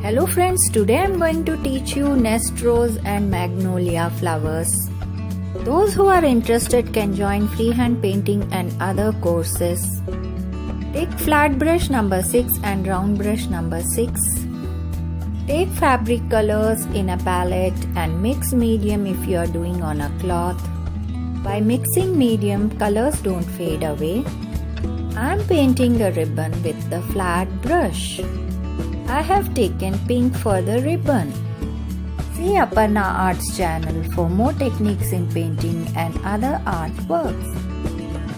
Hello friends, today I am going to teach you nest rose and magnolia flowers. Those who are interested can join freehand painting and other courses. Take flat brush number 6 and round brush number 6. Take fabric colors in a palette and mix medium if you are doing on a cloth. By mixing medium, colors don't fade away. I am painting a ribbon with the flat brush. I have taken pink for the ribbon. See Aparna Arts channel for more techniques in painting and other artworks.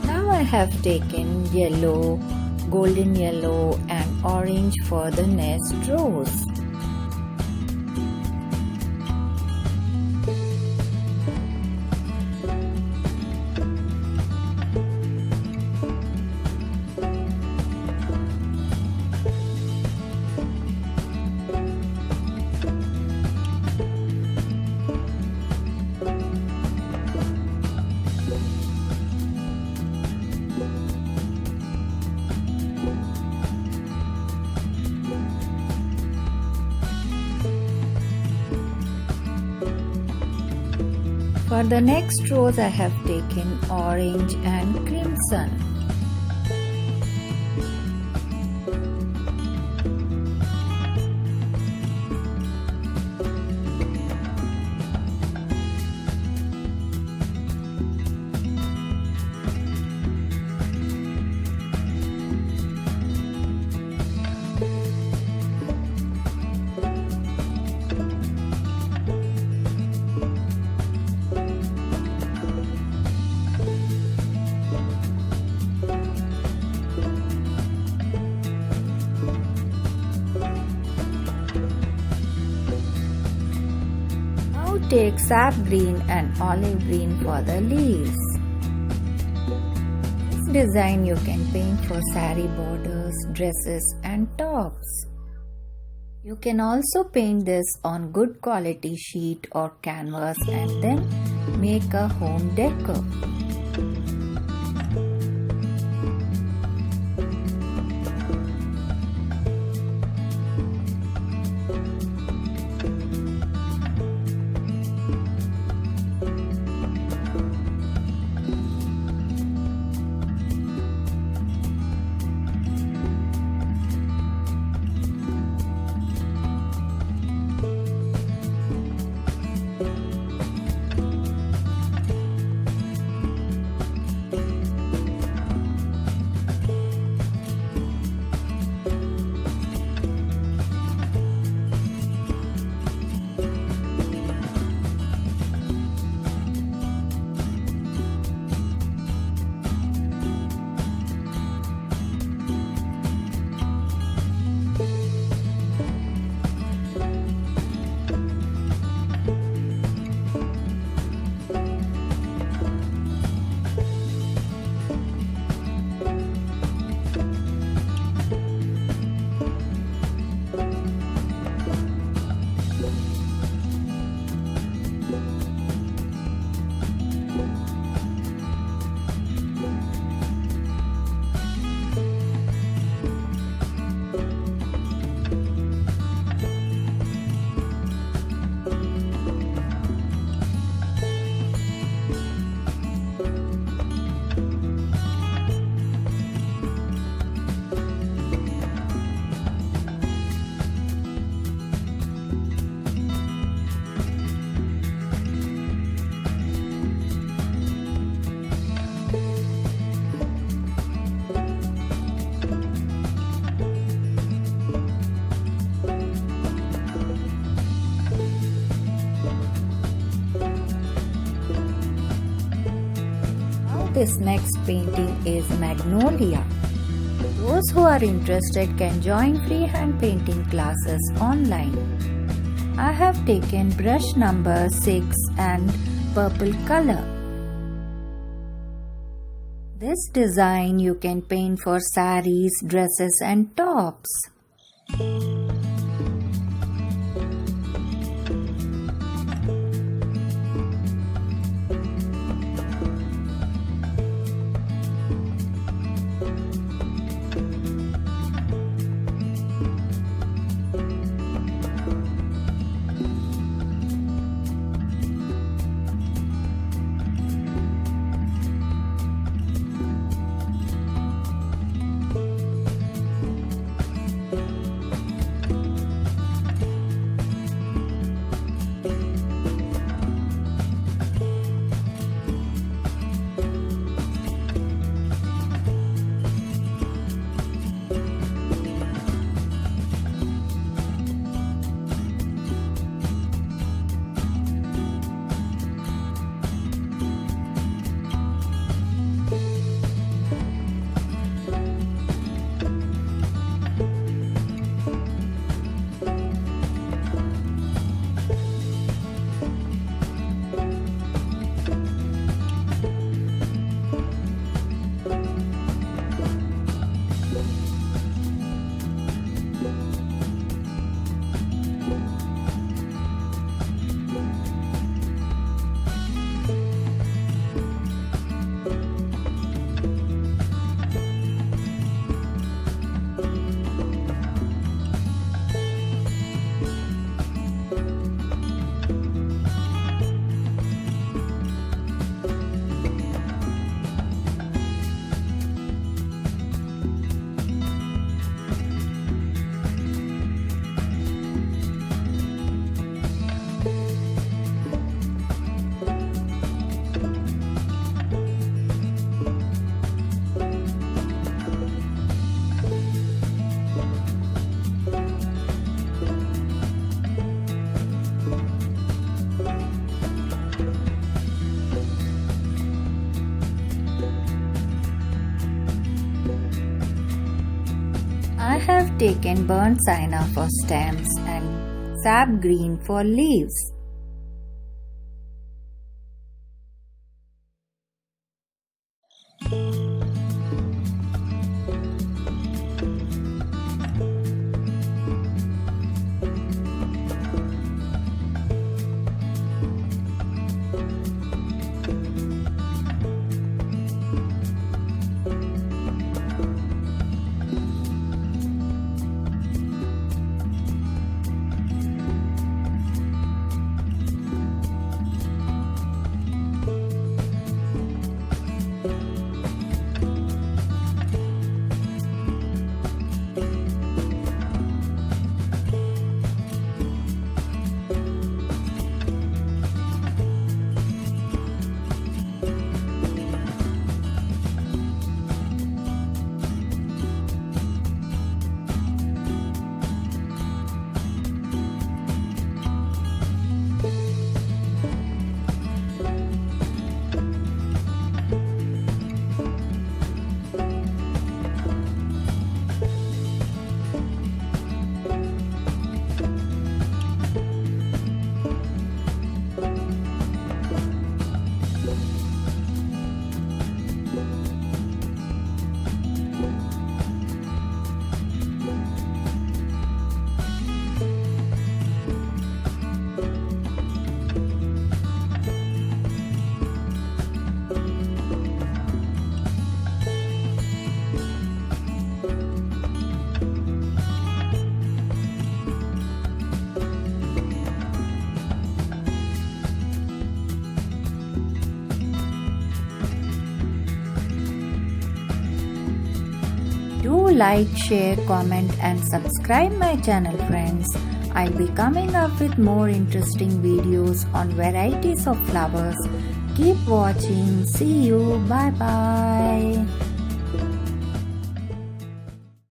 Now I have taken yellow, golden yellow and orange for the nest rose. For the next rose I have taken orange and crimson. Take sap green and olive green for the leaves. This design you can paint for saree borders, dresses and tops. You can also paint this on good quality sheet or canvas and then make a home decor. This next painting is Magnolia. Those who are interested can join freehand painting classes online. I have taken brush number 6 and purple color. This design you can paint for sarees, dresses and tops. I have taken burnt sienna for stems and sap green for leaves. Do like, share, comment and subscribe my channel, friends. I'll be coming up with more interesting videos on varieties of flowers. Keep watching. See you. Bye bye.